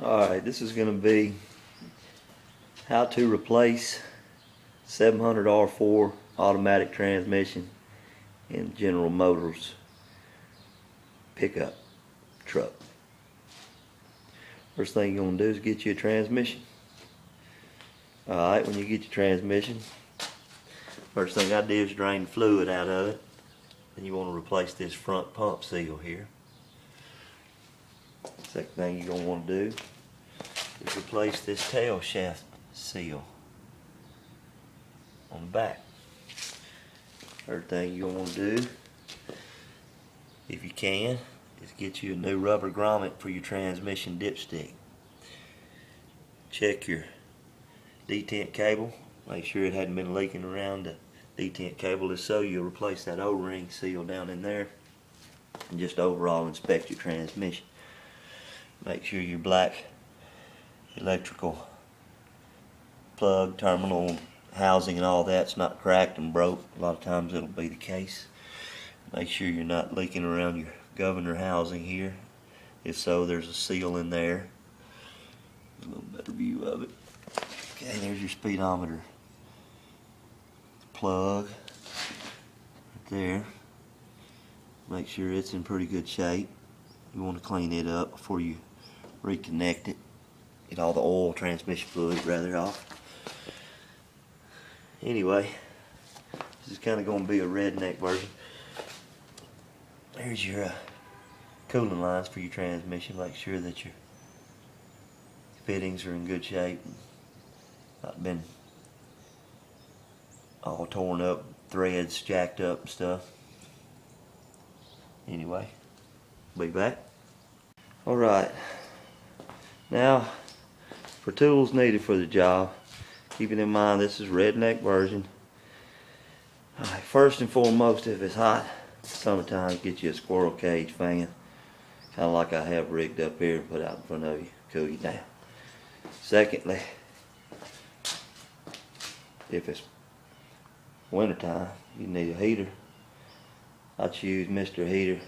Alright, this is going to be how to replace 700 R4 automatic transmission in General Motors pickup truck. First thing you're going to do is get you a transmission. Alright, when you get your transmission, first thing I do is drain the fluid out of it. Then you want to replace this front pump seal here. Second thing you're going to want to do is replace this tail shaft seal on the back. Third thing you're going to want to do, if you can, is get you a new rubber grommet for your transmission dipstick. Check your detent cable, make sure it hadn't been leaking around the detent cable. If so, you'll replace that O-ring seal down in there, and just overall inspect your transmission. Make sure your black electrical plug, terminal, housing and all that's not cracked and broke. A lot of times it'll be the case. Make sure you're not leaking around your governor housing here. If so, there's a seal in there. A little better view of it. Okay, there's your speedometer plug right there. Make sure it's in pretty good shape. You want to clean it up before you reconnect it. Get all the oil, transmission fluid rather off. Anyway, this is kind of going to be a redneck version. There's your cooling lines for your transmission. Make sure that your fittings are in good shape, not been all torn up, threads jacked up and stuff. Anyway, be back. Alright, now for tools needed for the job, keeping in mind this is redneck version. Alright, first and foremost, if it's hot summertime, get you a squirrel cage fan, kind of like I have rigged up here and put out in front of you, cool you down. Secondly, if it's wintertime, you need a heater. I choose Mr. Heater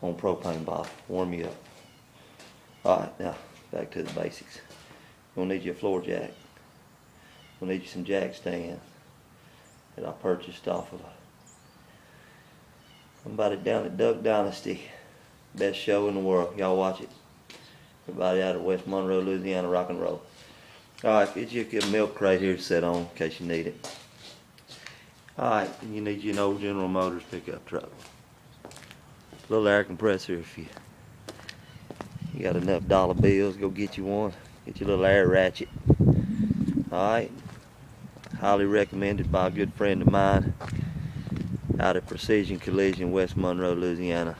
on propane bottle, warm you up. Alright, now back to the basics. You'll need your floor jack. You'll need you some jack stands that I purchased off of somebody down at Duck Dynasty. Best show in the world. Y'all watch it. Everybody out of West Monroe, Louisiana, rock and roll. Alright, get you a milk crate here to set on in case you need it. Alright, you need you an old General Motors pickup truck. A little air compressor if you got enough dollar bills, go get you one. Get your little air ratchet. Alright, highly recommended by a good friend of mine out at Precision Collision, West Monroe, Louisiana.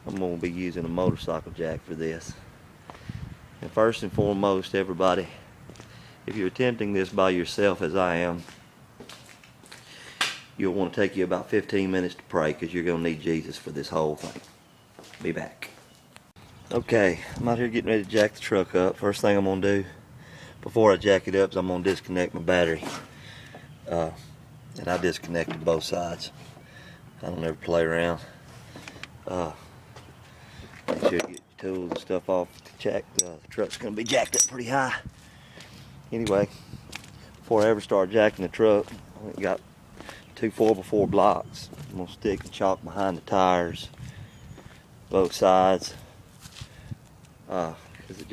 I'm going to be using a motorcycle jack for this. And first and foremost, everybody, if you're attempting this by yourself as I am, you'll want to take you about 15 minutes to pray, because you're going to need Jesus for this whole thing. Be back. Okay, I'm out here getting ready to jack the truck up. First thing I'm going to do before I jack it up is I'm going to disconnect my battery. And I disconnected both sides. I don't ever play around. Make sure you get your tools and stuff off the jack. The truck's going to be jacked up pretty high. Anyway, before I ever start jacking the truck, I got two 4x4 blocks. I'm going to stick the chalk behind the tires, both sides. Because the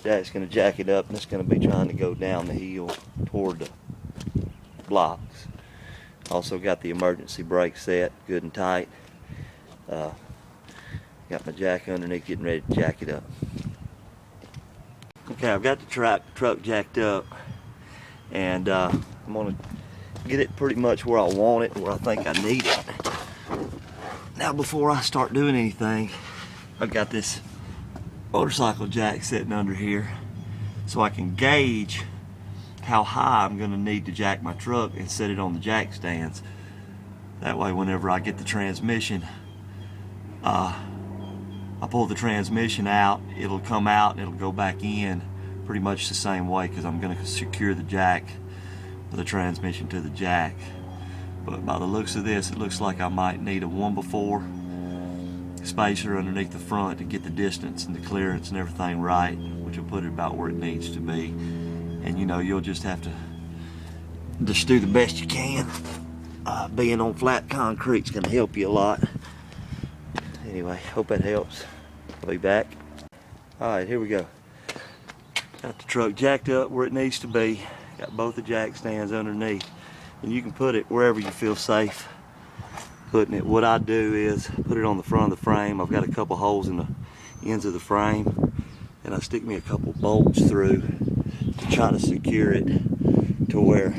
jack's going to jack it up, and it's going to be trying to go down the hill toward the blocks. Also got the emergency brake set good and tight. Got my jack underneath, getting ready to jack it up. Okay, I've got the truck jacked up, and I'm going to get it pretty much where I want it, where I think I need it. Now before I start doing anything, I've got this motorcycle jack sitting under here so I can gauge how high I'm going to need to jack my truck and set it on the jack stands. That way whenever I get the transmission, I pull the transmission out, it'll come out and it'll go back in pretty much the same way, because I'm going to secure the jack for the transmission to the jack. But by the looks of this, it looks like I might need a 1x4 spacer underneath the front to get the distance and the clearance and everything right, which will put it about where it needs to be. And you know, you'll just have to just do the best you can. Being on flat concrete's gonna help you a lot. Anyway, hope that helps. I'll be back. Alright, here we go. Got the truck jacked up where it needs to be. Got both the jack stands underneath. And you can put it wherever you feel safe putting it. What I do is put it on the front of the frame. I've got a couple holes in the ends of the frame, and I stick me a couple bolts through to try to secure it to where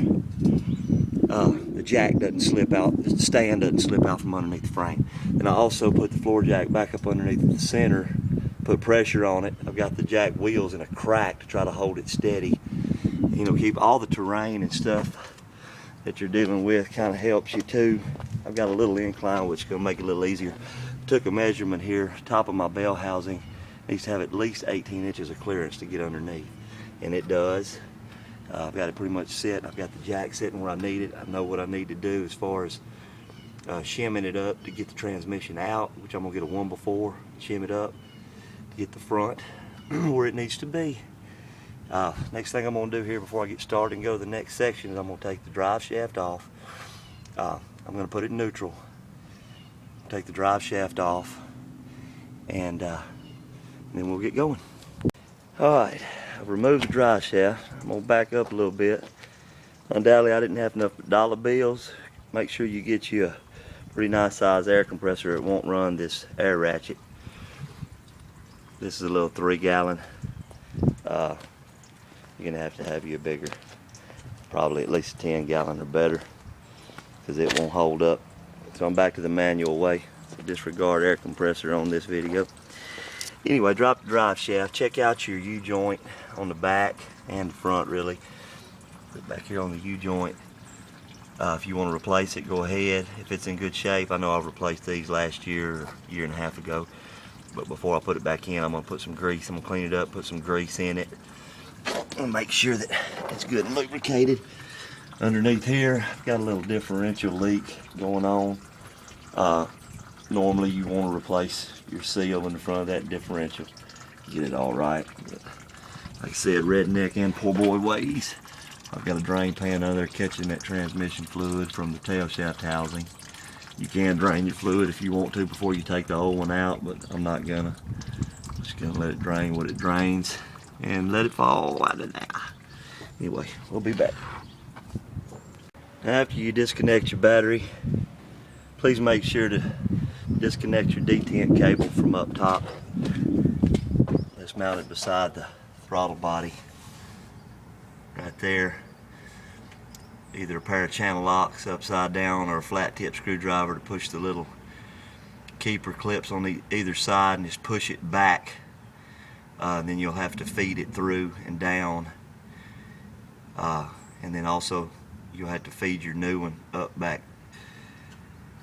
the jack doesn't slip out, the stand doesn't slip out from underneath the frame. And I also put the floor jack back up underneath the center, put pressure on it. I've got the jack wheels in a crack to try to hold it steady. You know, keep all the terrain and stuff that you're dealing with kind of helps you too. I've got a little incline which is going to make it a little easier. Took a measurement here, top of my bell housing needs to have at least 18 inches of clearance to get underneath, and it does. I've got it pretty much set. I've got the jack sitting where I need it. I know what I need to do as far as shimming it up to get the transmission out, which I'm going to get a 1x4, shim it up to get the front where it needs to be. Next thing I'm going to do here before I get started and go to the next section is I'm going to take the drive shaft off. I'm going to put it in neutral, take the drive shaft off, and then we'll get going. Alright, I've removed the drive shaft. I'm going to back up a little bit. Undoubtedly I didn't have enough dollar bills. Make sure you get you a pretty nice size air compressor. It won't run this air ratchet. This is a little 3-gallon. You're going to have you a bigger, probably at least a 10-gallon or better, because it won't hold up. So I'm back to the manual way. So disregard air compressor on this video. Anyway, drop the drive shaft. Check out your U-joint on the back and the front really. Put back here on the U-joint. If you want to replace it, go ahead. If it's in good shape, I know I've replaced these last year or a year and a half ago. But before I put it back in, I'm going to put some grease. I'm going to clean it up, put some grease in it, and make sure that it's good and lubricated. Underneath here, I've got a little differential leak going on. Normally you want to replace your seal in the front of that differential. Get it all right. But like I said, redneck and poor boy ways. I've got a drain pan under there catching that transmission fluid from the tail shaft housing. You can drain your fluid if you want to before you take the old one out, but I'm not gonna. I'm just gonna let it drain what it drains and let it fall out of there. Anyway, we'll be back. After you disconnect your battery, please make sure to disconnect your detent cable from up top. It's mounted beside the throttle body right there. Either a pair of channel locks upside down or a flat tip screwdriver to push the little keeper clips on either side and just push it back. Then you'll have to feed it through and down, and then also you'll have to feed your new one up back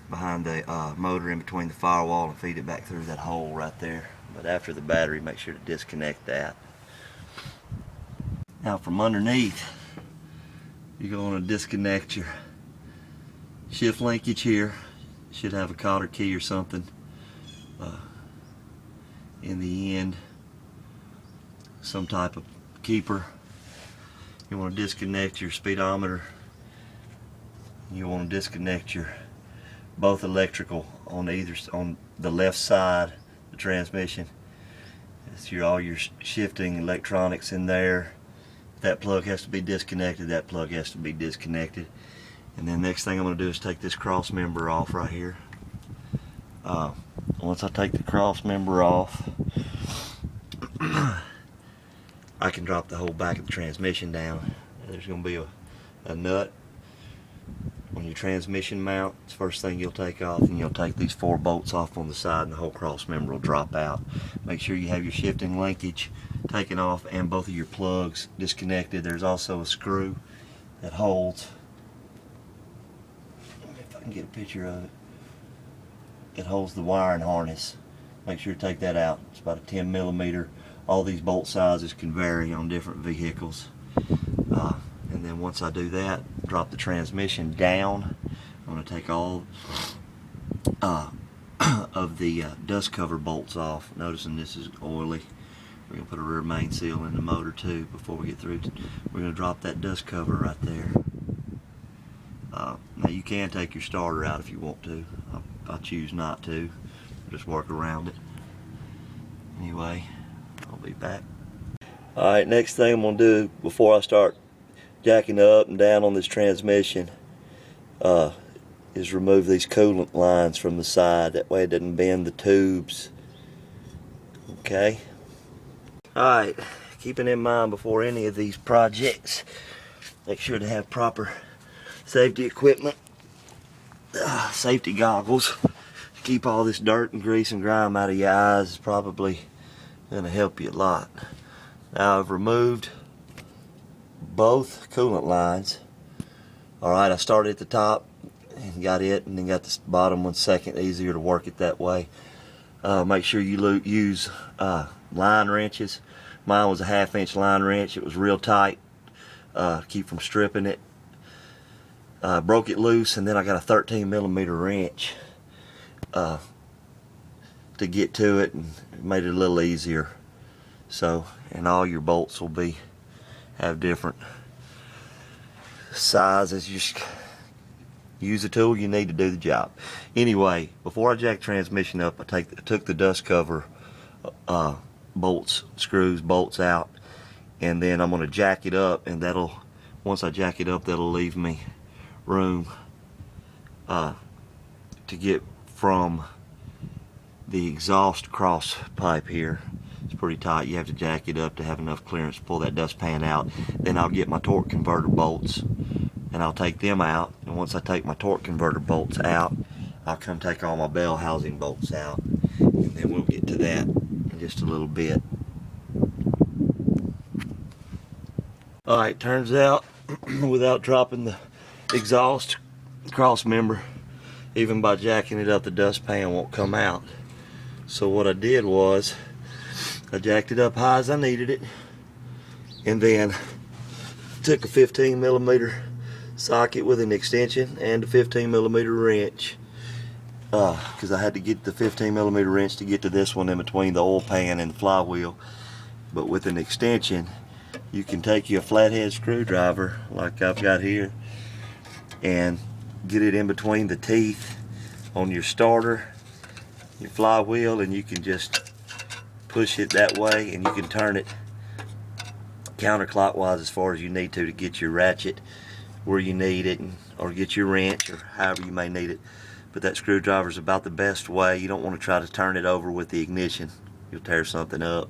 behind the motor in between the firewall and feed it back through that hole right there. But after the battery, make sure to disconnect that. Now from underneath, you're going to disconnect your shift linkage here. Should have a cotter key or something in the end, some type of keeper. You want to disconnect your speedometer. You want to disconnect your both electrical on the left side of the transmission. It's all your shifting electronics in there. That plug has to be disconnected, that plug has to be disconnected. And then next thing I'm going to do is take this cross member off right here. Once I take the cross member off, I can drop the whole back of the transmission down. There's going to be a nut on your transmission mount. It's the first thing you'll take off, and you'll take these 4 bolts off on the side and the whole cross member will drop out. Make sure you have your shifting linkage taken off and both of your plugs disconnected. There's also a screw that holds, if I can get a picture of it, it holds the wiring harness. Make sure to take that out. It's about a 10mm. All these bolt sizes can vary on different vehicles. And then once I do that, drop the transmission down. I'm going to take all of of the dust cover bolts off. Noticing this is oily. We're going to put a rear main seal in the motor too before we get through. We're going to drop that dust cover right there. Now you can take your starter out if you want to. I choose not to. Just work around it. Anyway, I'll be back. Alright, next thing I'm going to do before I start jacking up and down on this transmission is remove these coolant lines from the side. That way it doesn't bend the tubes. Okay. Alright, keeping in mind before any of these projects, make sure to have proper safety equipment, safety goggles. Keep all this dirt and grease and grime out of your eyes is probably going to help you a lot. Now I've removed both coolant lines. Alright, I started at the top and got it, and then got the bottom one second. Easier to work it that way. Make sure you use line wrenches. Mine was a 1/2 inch line wrench. It was real tight. Keep from stripping it. Broke it loose, and then I got a 13mm wrench to get to it, and it made it a little easier. So, and all your bolts will have different sizes. You just use the tool you need to do the job. Anyway, before I jack the transmission up, I took the dust cover bolts out, and then I'm going to jack it up, and once I jack it up, that'll leave me room to get from the exhaust cross pipe here. It's pretty tight. You have to jack it up to have enough clearance to pull that dust pan out. Then I'll get my torque converter bolts and I'll take them out, and once I take my torque converter bolts out, I'll come take all my bell housing bolts out, and then we'll get to that in just a little bit. Alright, turns out without dropping the exhaust cross member, even by jacking it up, the dust pan won't come out. So what I did was I jacked it up high as I needed it, and then took a 15mm socket with an extension and a 15mm wrench, because I had to get the 15mm wrench to get to this one in between the oil pan and the flywheel. But with an extension, you can take you a flathead screwdriver like I've got here and get it in between the teeth on your starter, your flywheel, and you can just push it that way, and you can turn it counterclockwise as far as you need to get your ratchet where you need it, or get your wrench, or however you may need it. But that screwdriver is about the best way. You don't want to try to turn it over with the ignition. You'll tear something up.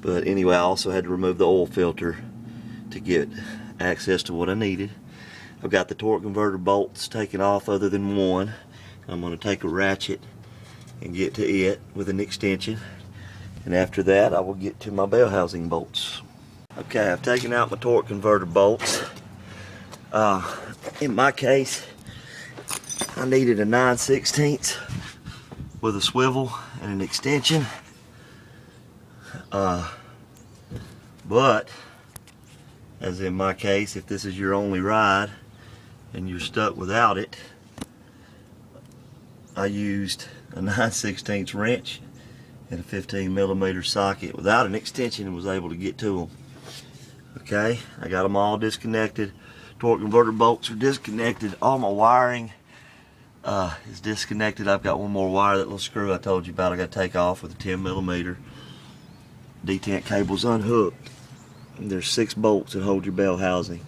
But anyway, I also had to remove the oil filter to get access to what I needed. I've got the torque converter bolts taken off other than one. I'm going to take a ratchet and get to it with an extension, and after that I will get to my bell housing bolts. Okay, I've taken out my torque converter bolts. In my case, I needed a 9/16 with a swivel and an extension. But as in my case, if this is your only ride and you're stuck without it, I used a 9/16 wrench and a 15mm socket without an extension and was able to get to them. Okay, I got them all disconnected. Torque converter bolts are disconnected. All my wiring is disconnected. I've got one more wire, that little screw I told you about I got to take off with a 10mm. Detent cable's unhooked. And there's 6 bolts that hold your bell housing.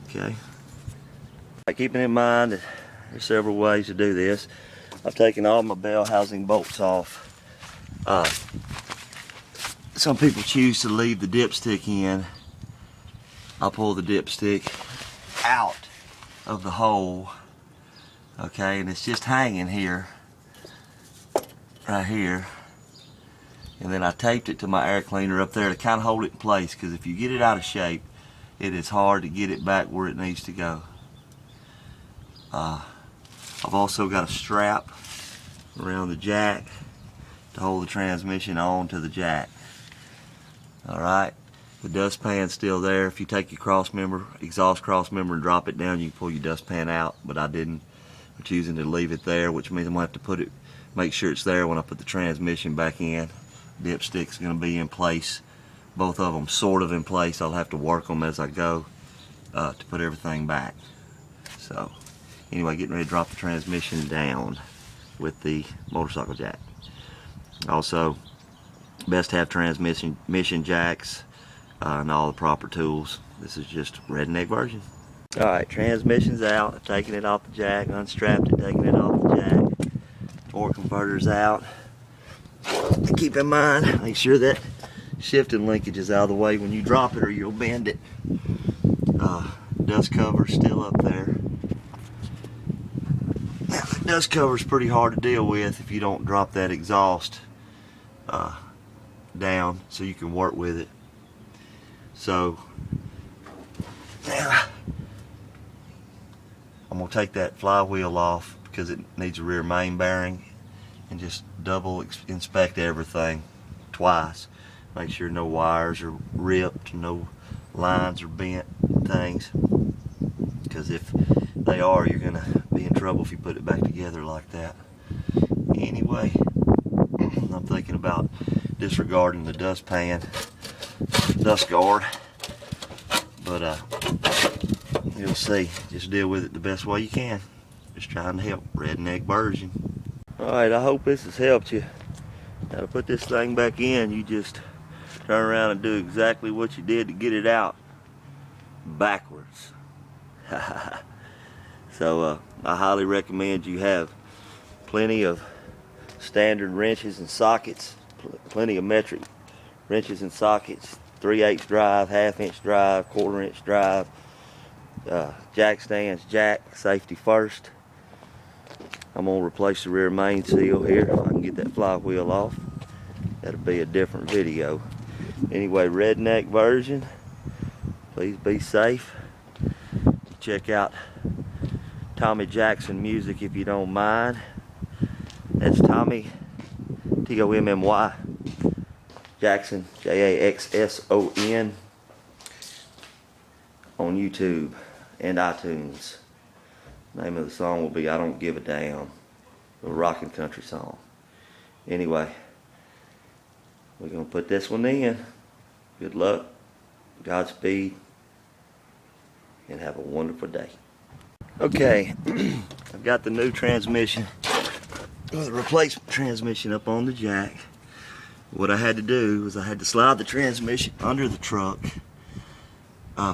Okay. Keeping in mind that there's several ways to do this. I've taken all my bell housing bolts off. Some people choose to leave the dipstick in. I'll pull the dipstick out of the hole. Okay, and it's just hanging here, right here. And then I taped it to my air cleaner up there to kind of hold it in place, because if you get it out of shape, it is hard to get it back where it needs to go. I've also got a strap around the jack to hold the transmission on to the jack. Alright, the dust pan's still there. If you take your exhaust cross member and drop it down, you can pull your dust pan out, but I didn't. I'm choosing to leave it there, which means I'm gonna have to make sure it's there when I put the transmission back in. Dipstick's gonna be in place, both of them sort of in place. I'll have to work them as I go to put everything back. So anyway, getting ready to drop the transmission down with the motorcycle jack. Also, best to have transmission jacks and all the proper tools. This is just redneck version. Alright, transmission's out. I've taken it off the jack, unstrapped it, taken it off the jack. Torque converter's out. Keep in mind, make sure that shifting linkage is out of the way when you drop it or you'll bend it. Dust cover's still up there. Now, the dust cover's pretty hard to deal with if you don't drop that exhaust down so you can work with it. So now I'm going to take that flywheel off because it needs a rear main bearing, and just double inspect everything twice. Make sure no wires are ripped, no lines are bent, things, because if they are, you're going to be in trouble if you put it back together like that. Anyway, I'm thinking about disregarding the dust guard, but you'll see. Just deal with it the best way you can. Just trying to help. Redneck version. Alright, I hope this has helped you. Now to put this thing back in, you just turn around and do exactly what you did to get it out, backwards. So I highly recommend you have plenty of standard wrenches and sockets, plenty of metric wrenches and sockets, 3/8 drive, 1/2 inch drive, 1/4 inch drive, jack stands, jack, safety first. I'm going to replace the rear main seal here. If I can get that flywheel off, that'll be a different video. Anyway, redneck version. Please be safe. Check out Tommy Jackson music if you don't mind. That's Tommy, T-O-M-M-Y, Jackson, J-A-X-S-O-N, on YouTube and iTunes. Name of the song will be I Don't Give a Damn, a rockin' country song. Anyway, we're going to put this one in. Good luck, Godspeed, and have a wonderful day. Okay, I've got the new transmission, the replacement transmission up on the jack. What I had to do was I had to slide the transmission under the truck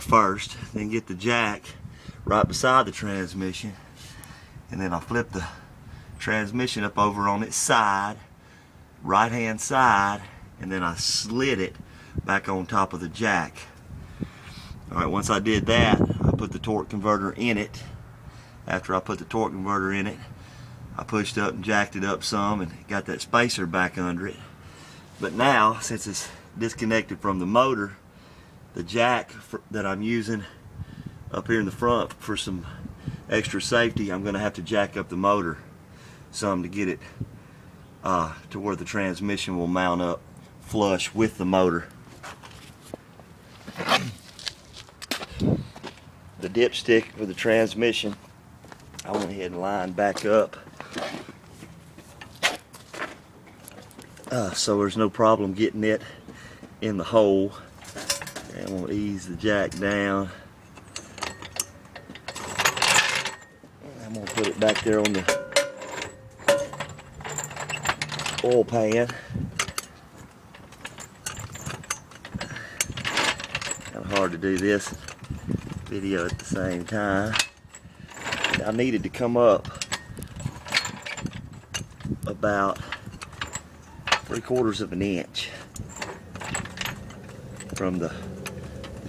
first, then get the jack right beside the transmission, and then I flipped the transmission up over on its side, right hand side, and then I slid it back on top of the jack. Alright, once I did that, I put the torque converter in it. After I put the torque converter in it, I pushed up and jacked it up some and got that spacer back under it. But now, since it's disconnected from the motor, the jack that I'm using up here in the front for some extra safety, I'm going to have to jack up the motor some to get it to where the transmission will mount up flush with the motor. The dipstick for the transmission, I went ahead and lined back up so there's no problem getting it in the hole. And I'm going to ease the jack down. I'm going to put it back there on the oil pan. Kind of hard to do this video at the same time. I needed to come up about 3/4 of an inch from the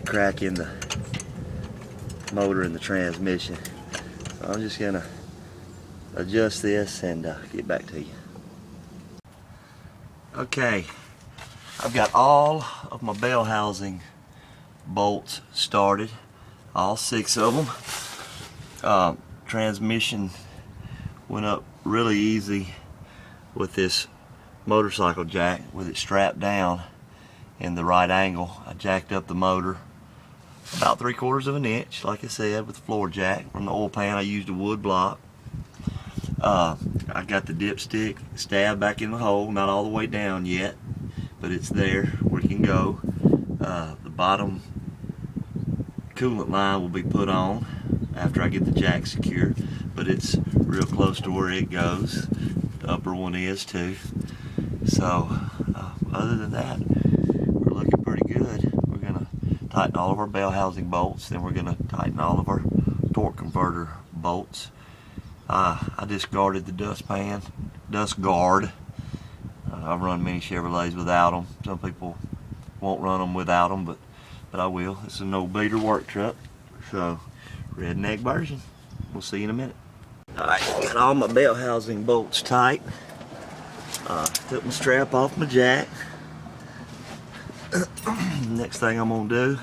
crack in the motor and the transmission. So I'm just gonna adjust this and get back to you. Okay, I've got all of my bell housing bolts started, all 6 of them. Transmission went up really easy with this motorcycle jack with it strapped down in the right angle. I jacked up the motor about 3/4 of an inch, like I said, with the floor jack. From the oil pan I used a wood block. I got the dipstick stabbed back in the hole, not all the way down yet, but it's there where it can go. The bottom coolant line will be put on after I get the jack secure, but it's real close to where it goes. The upper one is too. So other than that, we're looking pretty good. We're gonna tighten all of our bell housing bolts, then we're gonna tighten all of our torque converter bolts. I discarded the dust guard. I've run many Chevrolets without them. Some people won't run them without them, but I will. It's an old beater work truck, so redneck version. We'll see you in a minute. Alright, got all my bell housing bolts tight. Took my strap off my jack. Next thing I'm gonna do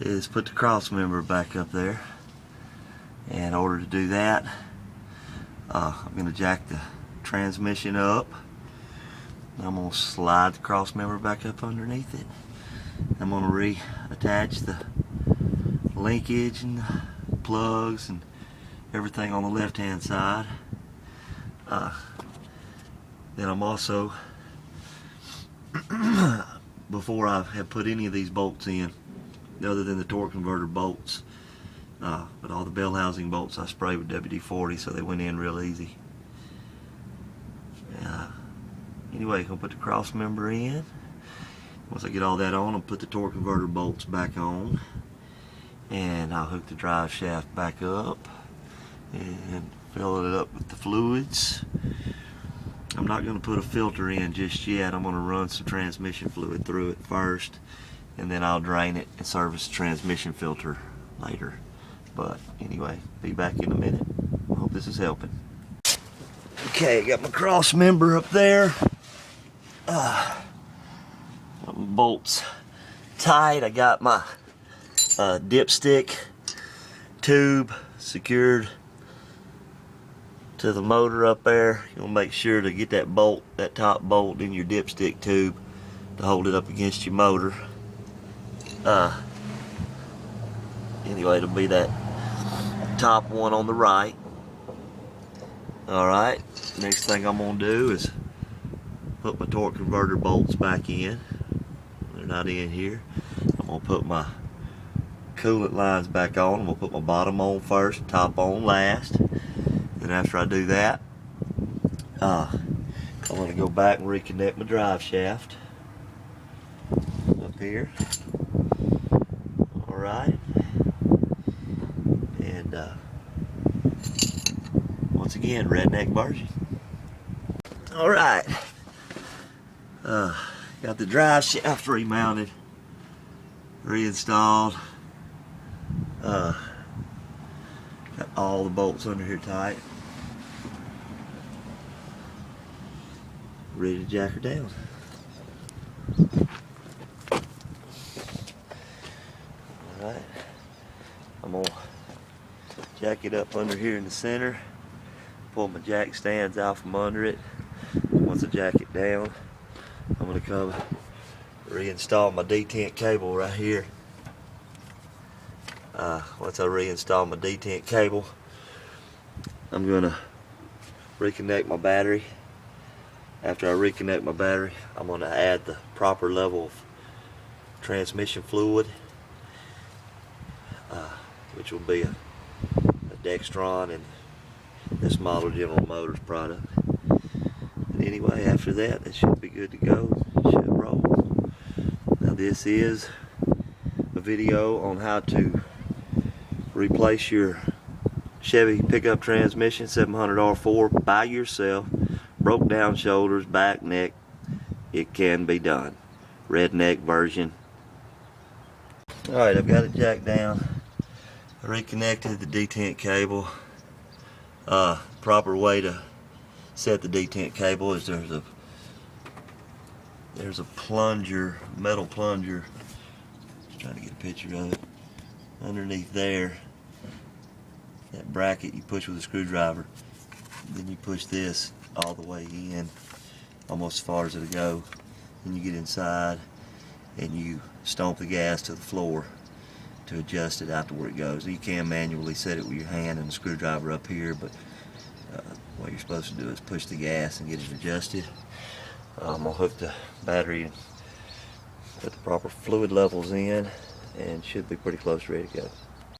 is put the cross member back up there. And in order to do that, I'm gonna jack the transmission up. I'm gonna slide the cross member back up underneath it. I'm gonna reattach the linkage and the plugs and everything on the left hand side. Then I'm also, before I have put any of these bolts in, other than the torque converter bolts, but all the bell housing bolts I sprayed with WD-40, so they went in real easy. Anyway, I'm gonna put the cross member in. Once I get all that on, I'll put the torque converter bolts back on, and I'll hook the drive shaft back up and fill it up with the fluids. I'm not going to put a filter in just yet. I'm going to run some transmission fluid through it first, and then I'll drain it and service the transmission filter later. But anyway, be back in a minute. I hope this is helping. Okay, got my cross member up there. Bolts tight. I got my dipstick tube secured to the motor up there. You'll make sure to get that bolt, that top bolt in your dipstick tube to hold it up against your motor. Anyway, it'll be that top one on the right. Alright, next thing I'm going to do is put my torque converter bolts back in. They're not in here. I'm going to put my coolant lines back on. I'm going to put my bottom on first, top on last. Then after I do that, I'm going to go back and reconnect my drive shaft up here. Alright. And once again, redneck version. Alright. Got the drive shaft remounted, reinstalled. Got all the bolts under here tight. Ready to jack her down. Alright. I'm going to jack it up under here in the center. Pull my jack stands out from under it. Once I jack it down, I'm going to come reinstall my detent cable right here. Once I reinstall my detent cable, I'm going to reconnect my battery. After I reconnect my battery, I'm going to add the proper level of transmission fluid, which will be a Dextron and this model General Motors product. And anyway, after that, it should be good to go. It should roll. Now this is a video on how to replace your Chevy pickup transmission 700R4 by yourself. Broke down shoulders, back, neck. It can be done. Redneck version. Alright, I've got it jacked down. I reconnected the detent cable. Proper way to set the detent cable is there's a plunger, metal plunger. Just trying to get a picture of it. Underneath there, that bracket you push with a screwdriver. Then you push this all the way in, almost as far as it'll go. Then you get inside and you stomp the gas to the floor to adjust it out to where it goes. You can manually set it with your hand and a screwdriver up here, but supposed to do is push the gas and get it adjusted. I'm gonna hook the battery and put the proper fluid levels in, and should be pretty close to ready to go.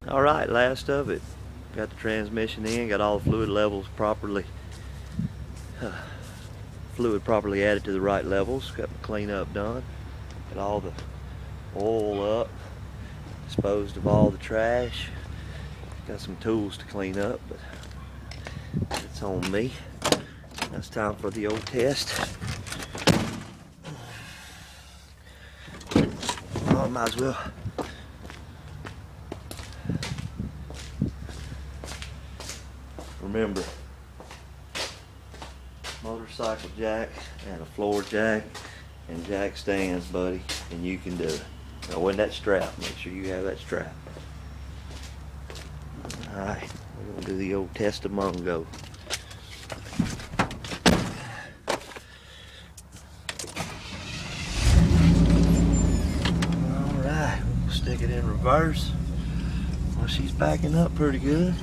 All right, last of it. Got the transmission in, got all the fluid levels properly added to the right levels. Got the cleanup done. Got all the oil up, disposed of all the trash. Got some tools to clean up, but it's on me. Now it's time for the old test. Oh, I might as well. Remember, motorcycle jack and a floor jack and jack stands, buddy, and you can do it. Now, with that strap, make sure you have that strap. Alright, we're gonna do the old test of Mongo. Alright, we'll stick it in reverse. Well, she's backing up pretty good.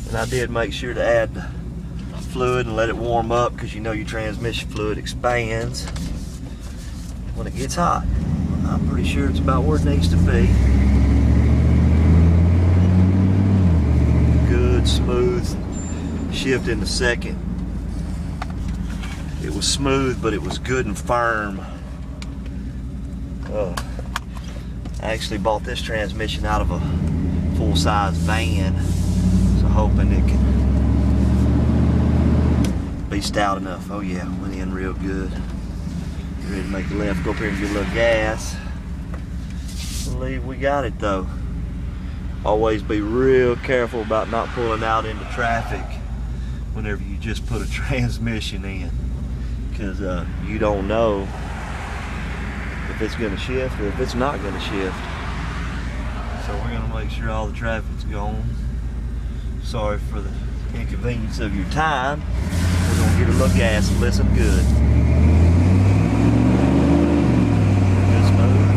And I did make sure to add the fluid and let it warm up, because you know your transmission fluid expands when it gets hot. I'm pretty sure it's about where it needs to be. Good, smooth shift in the second. It was smooth, but it was good and firm. I actually bought this transmission out of a full-size van, so hoping it can be stout enough. Oh yeah, went in real good. Get ready to make the left, go up here and get a little gas. I believe we got it though. Always be real careful about not pulling out into traffic whenever you just put a transmission in, because you don't know if it's going to shift or if it's not going to shift. So we're going to make sure all the traffic's gone. Sorry for the inconvenience of your time. We're going to get a little gas and listen good. Good smooth.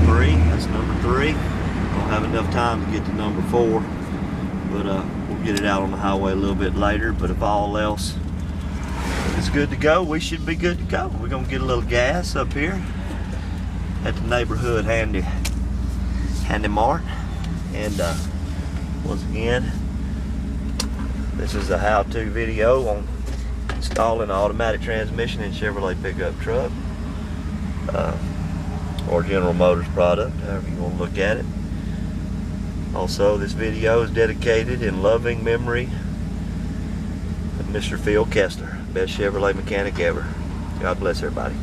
3, that's number 3. Don't have enough time to get to number 4, but we'll get it out on the highway a little bit later. But if all else is good to go, we should be good to go. We're going to get a little gas up here at the neighborhood handy mart, and once again, this is a how-to video on installing an automatic transmission in Chevrolet pickup truck or General Motors product, however you want to look at it. Also, this video is dedicated in loving memory of Mr. Phil Kessler, best Chevrolet mechanic ever. God bless everybody.